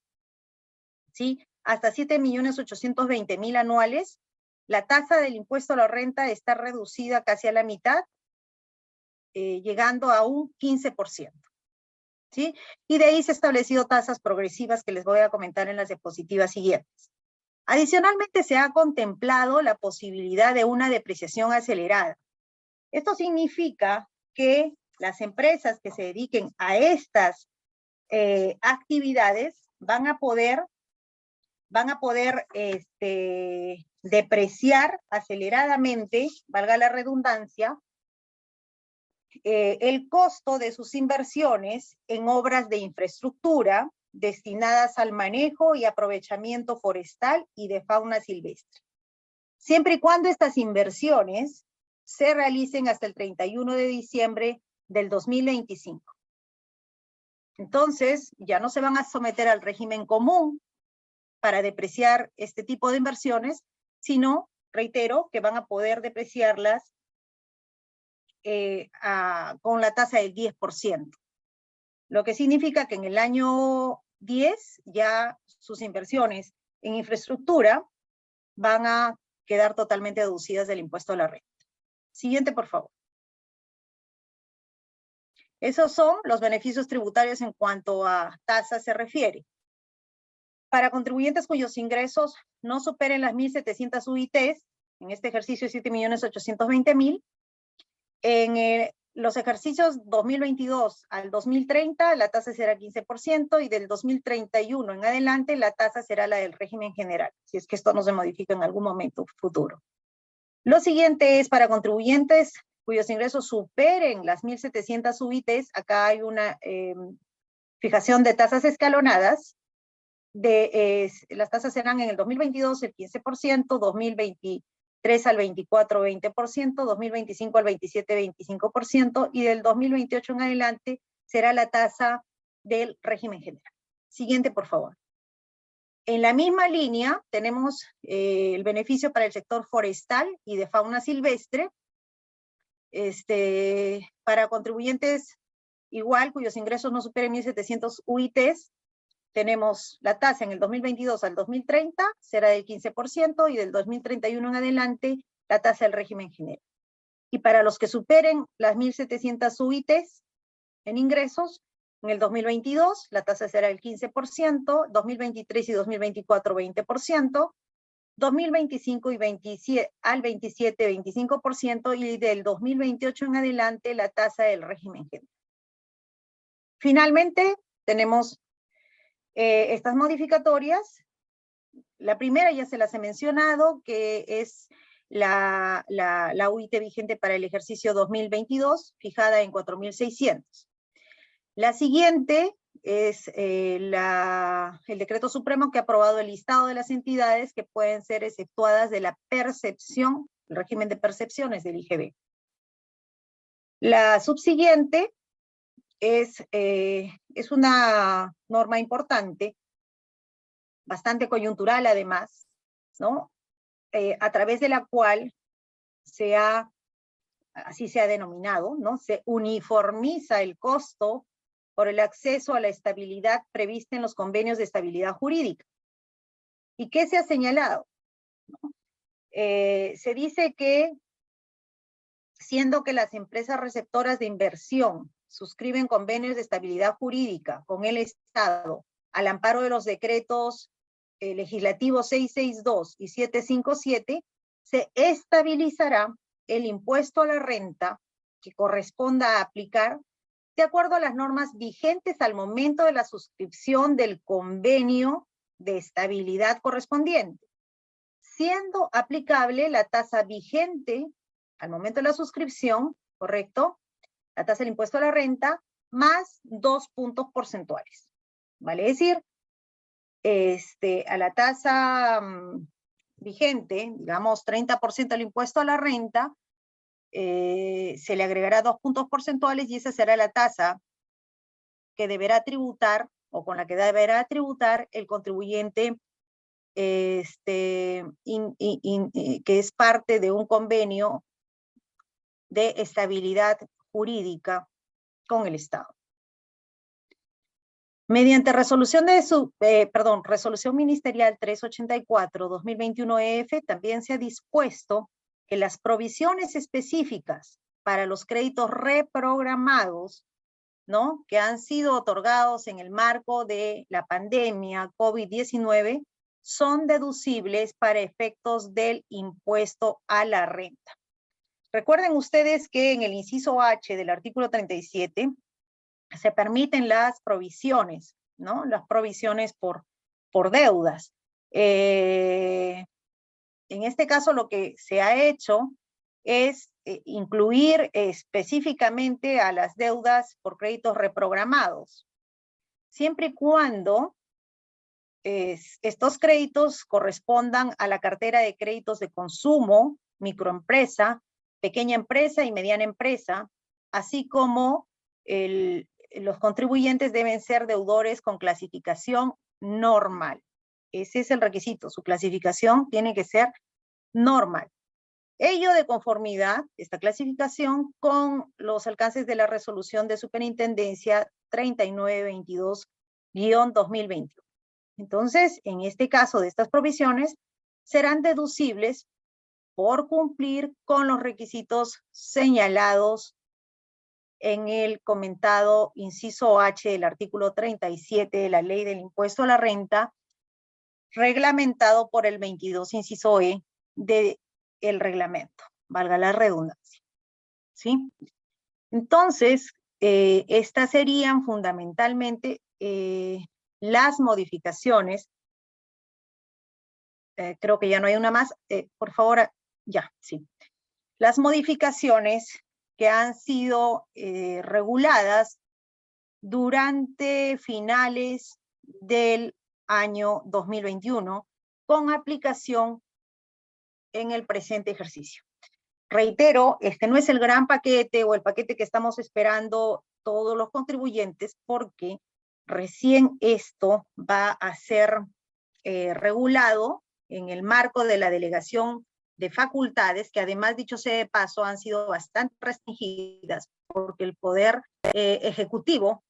¿sí?, hasta 7.820.000 anuales, la tasa del impuesto a la renta está reducida casi a la mitad, llegando a un 15%. ¿Sí? Y de ahí se han establecido tasas progresivas que les voy a comentar en las diapositivas siguientes. Adicionalmente, se ha contemplado la posibilidad de una depreciación acelerada. Esto significa que las empresas que se dediquen a estas actividades van a poder depreciar aceleradamente, valga la redundancia, el costo de sus inversiones en obras de infraestructura destinadas al manejo y aprovechamiento forestal y de fauna silvestre, siempre y cuando estas inversiones se realicen hasta el 31 de diciembre del 2025. Entonces, ya no se van a someter al régimen común para depreciar este tipo de inversiones, sino, reitero, que van a poder depreciarlas con la tasa del 10%. Lo que significa que en el año 10 ya sus inversiones en infraestructura van a quedar totalmente deducidas del impuesto a la renta. Siguiente, por favor. Esos son los beneficios tributarios en cuanto a tasas se refiere. Para contribuyentes cuyos ingresos no superen las 1.700 UITs, en este ejercicio 7.820.000, en los ejercicios 2022 al 2030 la tasa será 15% y del 2031 en adelante la tasa será la del régimen general, si es que esto no se modifica en algún momento futuro. Lo siguiente es para contribuyentes cuyos ingresos superen las 1.700 UITs, acá hay una fijación de tasas escalonadas. Las tasas serán en el 2022 el 15%, 2023 al 24, 20%, 2025 al 27, 25%, y del 2028 en adelante será la tasa del régimen general. Siguiente, por favor. En la misma línea tenemos el beneficio para el sector forestal y de fauna silvestre, para contribuyentes igual cuyos ingresos no superen 1.700 UITs, tenemos la tasa en el 2022 al 2030, será del 15%, y del 2031 en adelante, la tasa del régimen general. Y para los que superen las 1.700 UITs en ingresos, en el 2022 la tasa será el 15%, 2023 y 2024 20%, 2025 y 27, al 27, 25%, y del 2028 en adelante la tasa del régimen general. Finalmente, tenemos estas modificatorias. La primera ya se las he mencionado, que es la UIT vigente para el ejercicio 2022, fijada en 4.600. La siguiente es el decreto supremo que ha aprobado el listado de las entidades que pueden ser exceptuadas de la percepción, el régimen de percepciones del IGB. La subsiguiente es una norma importante, bastante coyuntural además, ¿no? A través de la cual así se ha denominado, ¿no? Se uniformiza el costo por el acceso a la estabilidad prevista en los convenios de estabilidad jurídica. ¿Y qué se ha señalado? Se dice que, siendo que las empresas receptoras de inversión suscriben convenios de estabilidad jurídica con el Estado al amparo de los decretos legislativos 662 y 757, se estabilizará el impuesto a la renta que corresponda a aplicar de acuerdo a las normas vigentes al momento de la suscripción del convenio de estabilidad correspondiente, siendo aplicable la tasa vigente al momento de la suscripción, ¿correcto? La tasa del impuesto a la renta más 2 puntos porcentuales. Vale decir, a la tasa vigente, digamos 30% del impuesto a la renta, se le agregará 2 puntos porcentuales y esa será la tasa que deberá tributar o con la que deberá tributar el contribuyente que es parte de un convenio de estabilidad jurídica con el Estado. Mediante resolución resolución ministerial 384/2021-EF, también se ha dispuesto que las provisiones específicas para los créditos reprogramados, ¿no?, que han sido otorgados en el marco de la pandemia COVID-19 son deducibles para efectos del impuesto a la renta. Recuerden ustedes que en el inciso H del artículo 37 se permiten las provisiones, ¿no? Las provisiones por deudas. En este caso lo que se ha hecho es incluir específicamente a las deudas por créditos reprogramados, siempre y cuando estos créditos correspondan a la cartera de créditos de consumo, microempresa, pequeña empresa y mediana empresa, así como los contribuyentes deben ser deudores con clasificación normal. Ese es el requisito, su clasificación tiene que ser normal. Ello de conformidad, esta clasificación, con los alcances de la resolución de superintendencia 3922-2021. Entonces, en este caso de estas provisiones, serán deducibles por cumplir con los requisitos señalados en el comentado inciso H del artículo 37 de la Ley del Impuesto a la Renta, reglamentado por el 22 inciso E del reglamento, valga la redundancia, ¿sí? Entonces, estas serían fundamentalmente las modificaciones. Creo que ya no hay una más. Por favor, ya, sí. Las modificaciones que han sido reguladas durante finales del año 2021 con aplicación en el presente ejercicio. Reitero, este no es el gran paquete o el paquete que estamos esperando todos los contribuyentes, porque recién esto va a ser regulado en el marco de la delegación de facultades, que además, dicho sea de paso, han sido bastante restringidas, porque el Poder Ejecutivo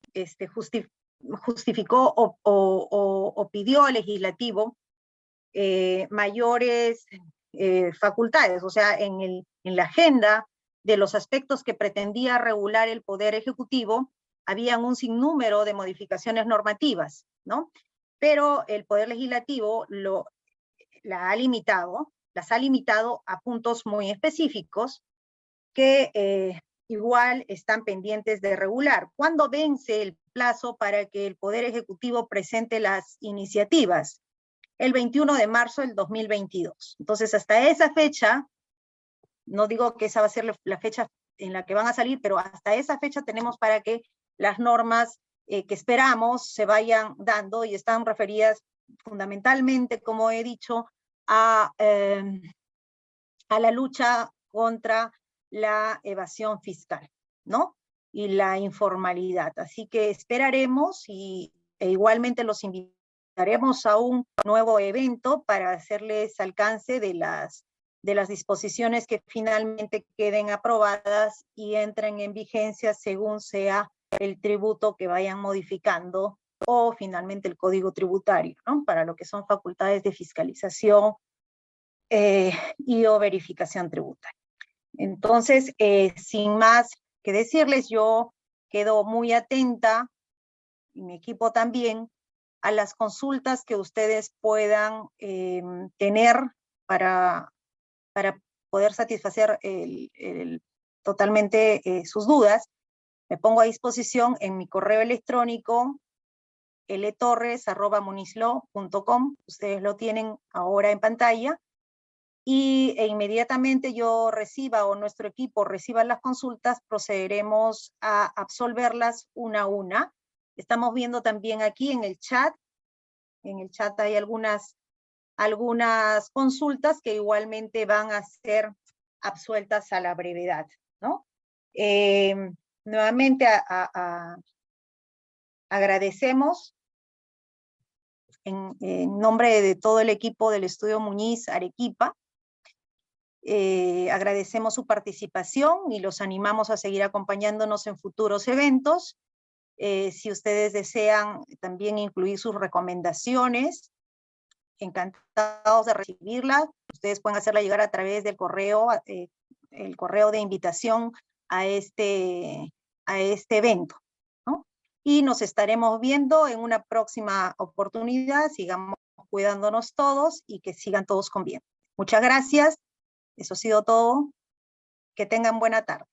justificó o pidió al Legislativo mayores facultades. O sea, en la agenda de los aspectos que pretendía regular el Poder Ejecutivo, habían un sinnúmero de modificaciones normativas, ¿no? Pero el Poder Legislativo las ha limitado a puntos muy específicos que igual están pendientes de regular. ¿Cuándo vence el plazo para que el Poder Ejecutivo presente las iniciativas? El 21 de marzo del 2022. Entonces, hasta esa fecha, no digo que esa va a ser la fecha en la que van a salir, pero hasta esa fecha tenemos para que las normas que esperamos se vayan dando y están referidas fundamentalmente, como he dicho, a la lucha contra la evasión fiscal, ¿no? Y la informalidad. Así que esperaremos e igualmente los invitaremos a un nuevo evento para hacerles alcance de las disposiciones que finalmente queden aprobadas y entren en vigencia según sea el tributo que vayan modificando o finalmente el código tributario, ¿no? Para lo que son facultades de fiscalización y o verificación tributaria. Entonces, sin más que decirles, yo quedo muy atenta, y mi equipo también, a las consultas que ustedes puedan tener para poder satisfacer totalmente sus dudas. Me pongo a disposición en mi correo electrónico ltorres@munislaw.com, ustedes lo tienen ahora en pantalla, e inmediatamente yo reciba o nuestro equipo reciba las consultas, procederemos a absolverlas una a una. Estamos viendo también aquí en el chat hay algunas consultas que igualmente van a ser absueltas a la brevedad, ¿no? Nuevamente agradecemos en nombre de todo el equipo del Estudio Muñiz Arequipa. Agradecemos su participación y los animamos a seguir acompañándonos en futuros eventos. Si ustedes desean también incluir sus recomendaciones, encantados de recibirlas. Ustedes pueden hacerla llegar a través del correo, el correo de invitación a este evento, ¿no? Y nos estaremos viendo en una próxima oportunidad. Sigamos cuidándonos todos y que sigan todos con bien. Muchas gracias. Eso ha sido todo. Que tengan buena tarde.